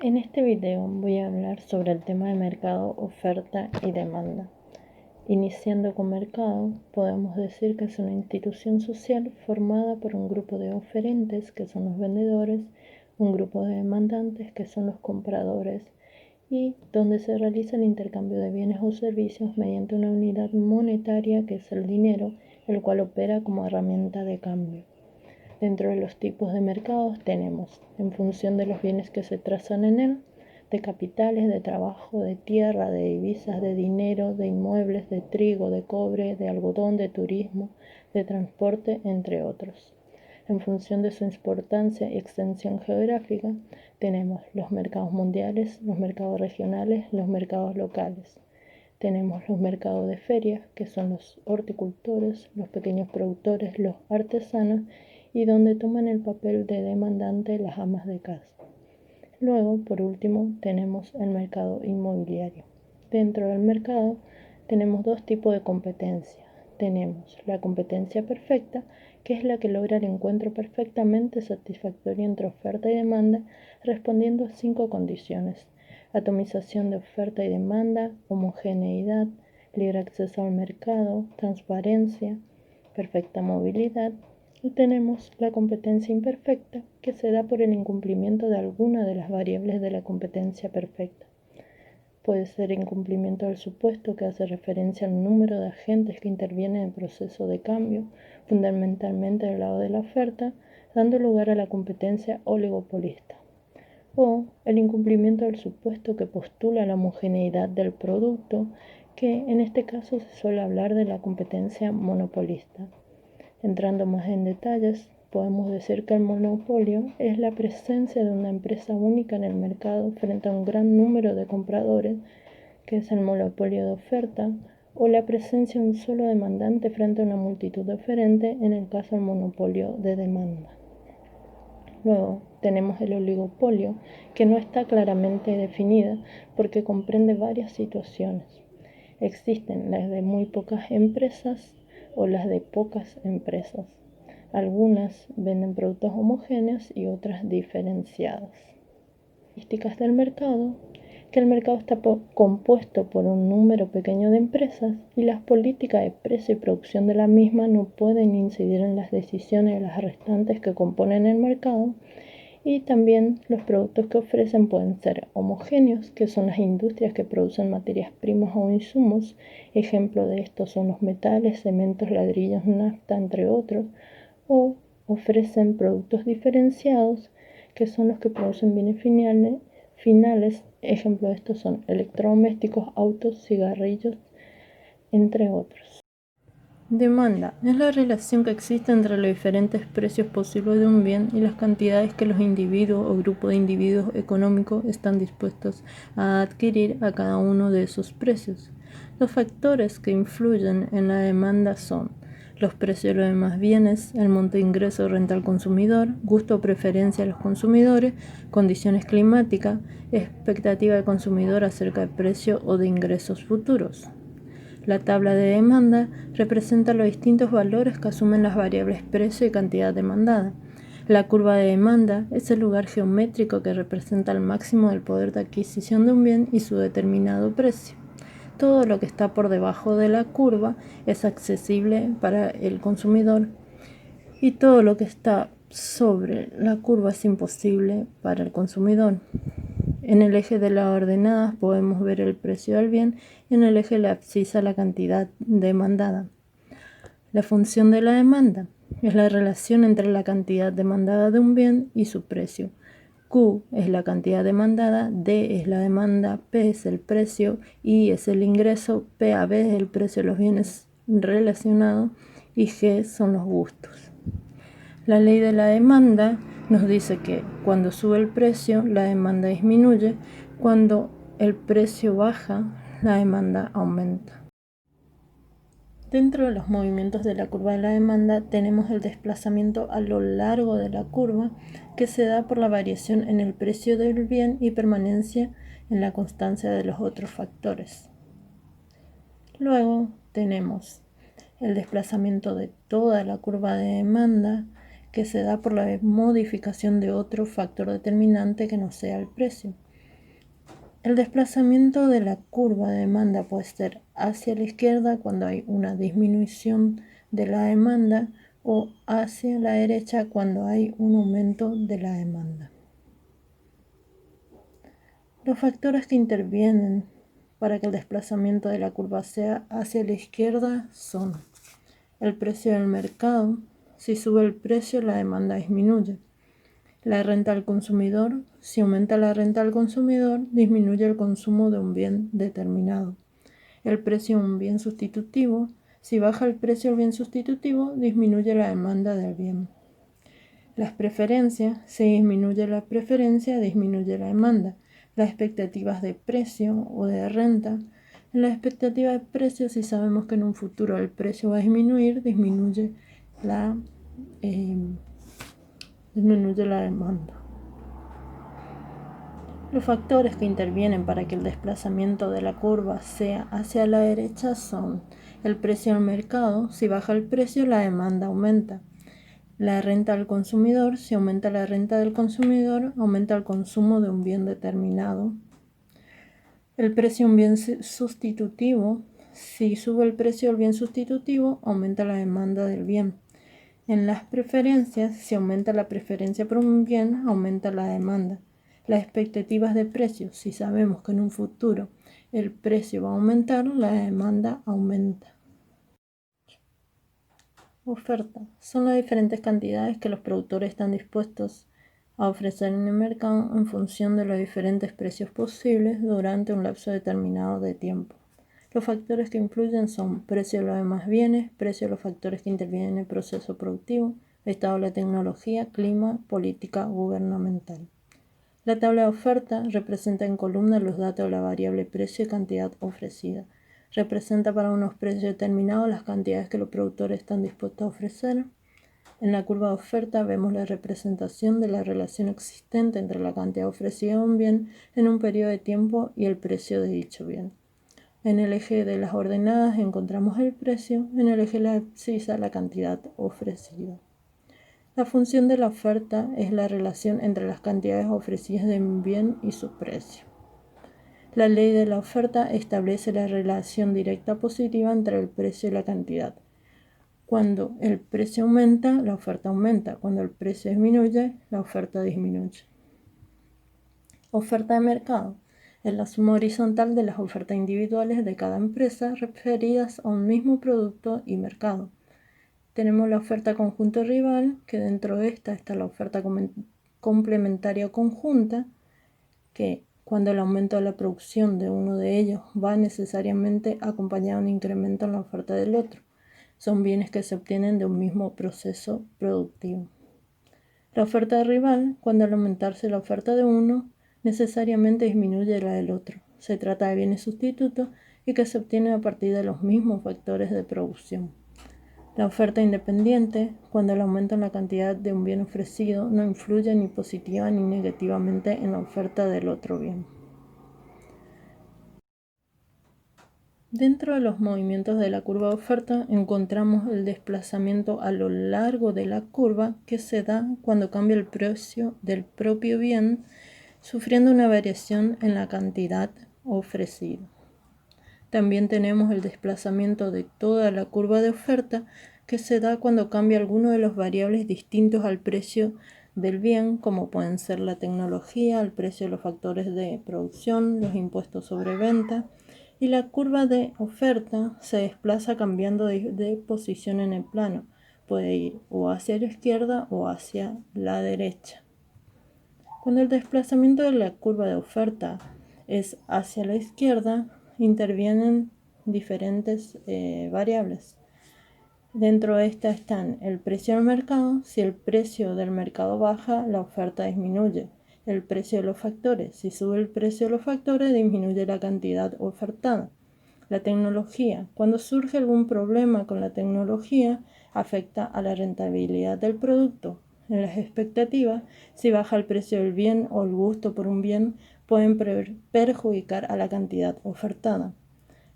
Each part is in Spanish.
En este video voy a hablar sobre el tema de mercado, oferta y demanda. Iniciando con mercado, podemos decir que es una institución social formada por un grupo de oferentes, que son los vendedores, un grupo de demandantes, que son los compradores, y donde se realiza el intercambio de bienes o servicios mediante una unidad monetaria, que es el dinero, el cual opera como herramienta de cambio. Dentro de los tipos de mercados tenemos, en función de los bienes que se trazan en él, de capitales, de trabajo, de tierra, de divisas, de dinero, de inmuebles, de trigo, de cobre, de algodón, de turismo, de transporte, entre otros. En función de su importancia y extensión geográfica, tenemos los mercados mundiales, los mercados regionales, los mercados locales. Tenemos los mercados de ferias, que son los horticultores, los pequeños productores, los artesanos, y donde toman el papel de demandante las amas de casa. Luego, por último, tenemos el mercado inmobiliario. Dentro del mercado tenemos dos tipos de competencia. Tenemos la competencia perfecta, que es la que logra el encuentro perfectamente satisfactorio entre oferta y demanda, respondiendo a 5 condiciones: atomización de oferta y demanda, homogeneidad, libre acceso al mercado, transparencia, perfecta movilidad. Y tenemos la competencia imperfecta, que se da por el incumplimiento de alguna de las variables de la competencia perfecta. Puede ser incumplimiento del supuesto, que hace referencia al número de agentes que intervienen en el proceso de cambio, fundamentalmente del lado de la oferta, dando lugar a la competencia oligopolista. O el incumplimiento del supuesto, que postula la homogeneidad del producto, que en este caso se suele hablar de la competencia monopolista. Entrando más en detalles, podemos decir que el monopolio es la presencia de una empresa única en el mercado frente a un gran número de compradores, que es el monopolio de oferta, o la presencia de un solo demandante frente a una multitud de oferentes, en el caso del monopolio de demanda. Luego tenemos el oligopolio, que no está claramente definida porque comprende varias situaciones. Existen las de muy pocas empresas o las de pocas empresas. Algunas venden productos homogéneos y otras diferenciadas. Características del mercado: que el mercado está compuesto por un número pequeño de empresas y las políticas de precio y producción de la misma no pueden incidir en las decisiones de las restantes que componen el mercado. Y también los productos que ofrecen pueden ser homogéneos, que son las industrias que producen materias primas o insumos. Ejemplo de estos son los metales, cementos, ladrillos, nafta, entre otros. O ofrecen productos diferenciados, que son los que producen bienes finales. Ejemplo de estos son electrodomésticos, autos, cigarrillos, entre otros. Demanda es la relación que existe entre los diferentes precios posibles de un bien y las cantidades que los individuos o grupos de individuos económicos están dispuestos a adquirir a cada uno de esos precios. Los factores que influyen en la demanda son los precios de los demás bienes, el monto de ingreso o renta al consumidor, gusto o preferencia de los consumidores, condiciones climáticas, expectativa del consumidor acerca del precio o de ingresos futuros. La tabla de demanda representa los distintos valores que asumen las variables precio y cantidad demandada. La curva de demanda es el lugar geométrico que representa el máximo del poder de adquisición de un bien y su determinado precio. Todo lo que está por debajo de la curva es accesible para el consumidor y todo lo que está sobre la curva es imposible para el consumidor. En el eje de las ordenadas podemos ver el precio del bien y en el eje de la abscisa la cantidad demandada. La función de la demanda es la relación entre la cantidad demandada de un bien y su precio. Q es la cantidad demandada, D es la demanda, P es el precio, I es el ingreso, PAB es el precio de los bienes relacionados y G son los gustos. La ley de la demanda nos dice que cuando sube el precio, la demanda disminuye; cuando el precio baja, la demanda aumenta. Dentro de los movimientos de la curva de la demanda tenemos el desplazamiento a lo largo de la curva, que se da por la variación en el precio del bien y permanencia en la constancia de los otros factores. Luego tenemos el desplazamiento de toda la curva de demanda, que se da por la modificación de otro factor determinante que no sea el precio. El desplazamiento de la curva de demanda puede ser hacia la izquierda cuando hay una disminución de la demanda o hacia la derecha cuando hay un aumento de la demanda. Los factores que intervienen para que el desplazamiento de la curva sea hacia la izquierda son el precio del mercado. Si sube el precio, la demanda disminuye. La renta al consumidor. Si aumenta la renta al consumidor, disminuye el consumo de un bien determinado. El precio de un bien sustitutivo. Si baja el precio del bien sustitutivo, disminuye la demanda del bien. Las preferencias. Si disminuye la preferencia, disminuye la demanda. Las expectativas de precio o de renta. En la expectativa de precio, si sabemos que en un futuro el precio va a disminuir, disminuye la demanda. Los factores que intervienen para que el desplazamiento de la curva sea hacia la derecha son el precio del mercado. Si baja el precio, la demanda aumenta. La renta al consumidor. Si aumenta la renta del consumidor, aumenta el consumo de un bien determinado. El precio de un bien sustitutivo. Si sube el precio del bien sustitutivo, aumenta la demanda del bien. En las preferencias, si aumenta la preferencia por un bien, aumenta la demanda. Las expectativas de precios. Si sabemos que en un futuro el precio va a aumentar, la demanda aumenta. Oferta. Son las diferentes cantidades que los productores están dispuestos a ofrecer en el mercado en función de los diferentes precios posibles durante un lapso determinado de tiempo. Los factores que influyen son precio de los demás bienes, precio de los factores que intervienen en el proceso productivo, estado de la tecnología, clima, política gubernamental. La tabla de oferta representa en columnas los datos de la variable precio y cantidad ofrecida. Representa para unos precios determinados las cantidades que los productores están dispuestos a ofrecer. En la curva de oferta vemos la representación de la relación existente entre la cantidad ofrecida de un bien en un periodo de tiempo y el precio de dicho bien. En el eje de las ordenadas encontramos el precio, en el eje de la abscisa la cantidad ofrecida. La función de la oferta es la relación entre las cantidades ofrecidas de un bien y su precio. La ley de la oferta establece la relación directa positiva entre el precio y la cantidad. Cuando el precio aumenta, la oferta aumenta. Cuando el precio disminuye, la oferta disminuye. Oferta de mercado. Es la suma horizontal de las ofertas individuales de cada empresa referidas a un mismo producto y mercado. Tenemos la oferta conjunto rival, que dentro de esta está la oferta complementaria o conjunta, que cuando el aumento de la producción de uno de ellos va necesariamente acompañado de un incremento en la oferta del otro. Son bienes que se obtienen de un mismo proceso productivo. La oferta de rival, cuando al aumentarse la oferta de uno, necesariamente disminuye la del otro. Se trata de bienes sustitutos y que se obtienen a partir de los mismos factores de producción. La oferta independiente, cuando el aumento en la cantidad de un bien ofrecido no influye ni positiva ni negativamente en la oferta del otro bien. Dentro de los movimientos de la curva de oferta encontramos el desplazamiento a lo largo de la curva que se da cuando cambia el precio del propio bien, sufriendo una variación en la cantidad ofrecida. También tenemos el desplazamiento de toda la curva de oferta que se da cuando cambia alguno de los variables distintos al precio del bien, como pueden ser la tecnología, el precio de los factores de producción, los impuestos sobre venta, y la curva de oferta se desplaza cambiando de posición en el plano. Puede ir o hacia la izquierda o hacia la derecha. Cuando el desplazamiento de la curva de oferta es hacia la izquierda, intervienen diferentes variables. Dentro de estas están el precio del mercado. Si el precio del mercado baja, la oferta disminuye. El precio de los factores. Si sube el precio de los factores, disminuye la cantidad ofertada. La tecnología. Cuando surge algún problema con la tecnología, afecta a la rentabilidad del producto. En las expectativas, si baja el precio del bien o el gusto por un bien, pueden perjudicar a la cantidad ofertada.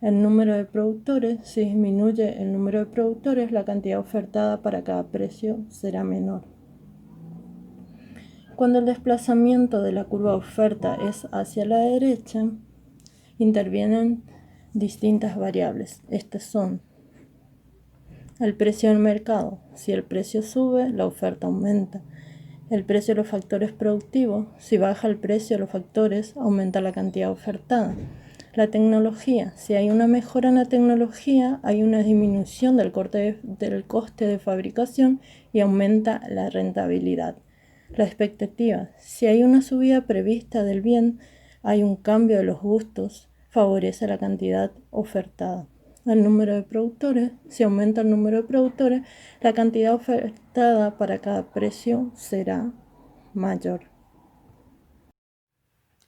El número de productores, si disminuye el número de productores, la cantidad ofertada para cada precio será menor. Cuando el desplazamiento de la curva oferta es hacia la derecha, intervienen distintas variables. Estas son el precio del mercado. Si el precio sube, la oferta aumenta. El precio de los factores productivos. Si baja el precio de los factores, aumenta la cantidad ofertada. La tecnología. Si hay una mejora en la tecnología, hay una disminución del coste de fabricación y aumenta la rentabilidad. La expectativa. Si hay una subida prevista del bien, hay un cambio de los gustos, favorece la cantidad ofertada. El número de productores. Si aumenta el número de productores, la cantidad ofertada para cada precio será mayor.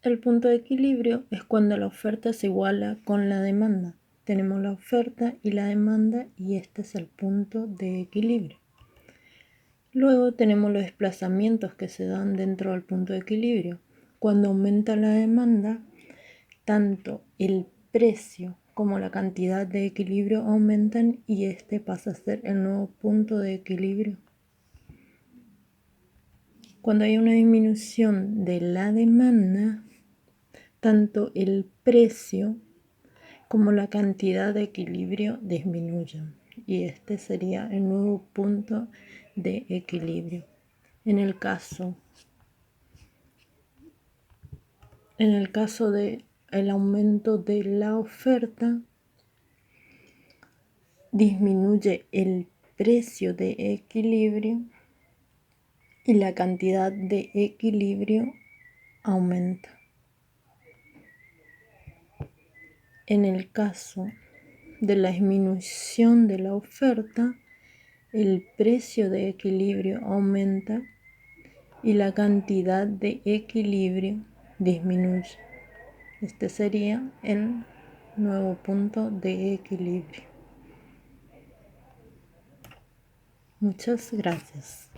El punto de equilibrio es cuando la oferta se iguala con la demanda. Tenemos la oferta y la demanda y este es el punto de equilibrio. Luego tenemos los desplazamientos que se dan dentro del punto de equilibrio. Cuando aumenta la demanda, tanto el precio como la cantidad de equilibrio aumentan y este pasa a ser el nuevo punto de equilibrio. Cuando hay una disminución de la demanda, tanto el precio como la cantidad de equilibrio disminuyen y este sería el nuevo punto de equilibrio. En el caso de el aumento de la oferta, disminuye el precio de equilibrio y la cantidad de equilibrio aumenta. En el caso de la disminución de la oferta, el precio de equilibrio aumenta y la cantidad de equilibrio disminuye. Este sería el nuevo punto de equilibrio. Muchas gracias.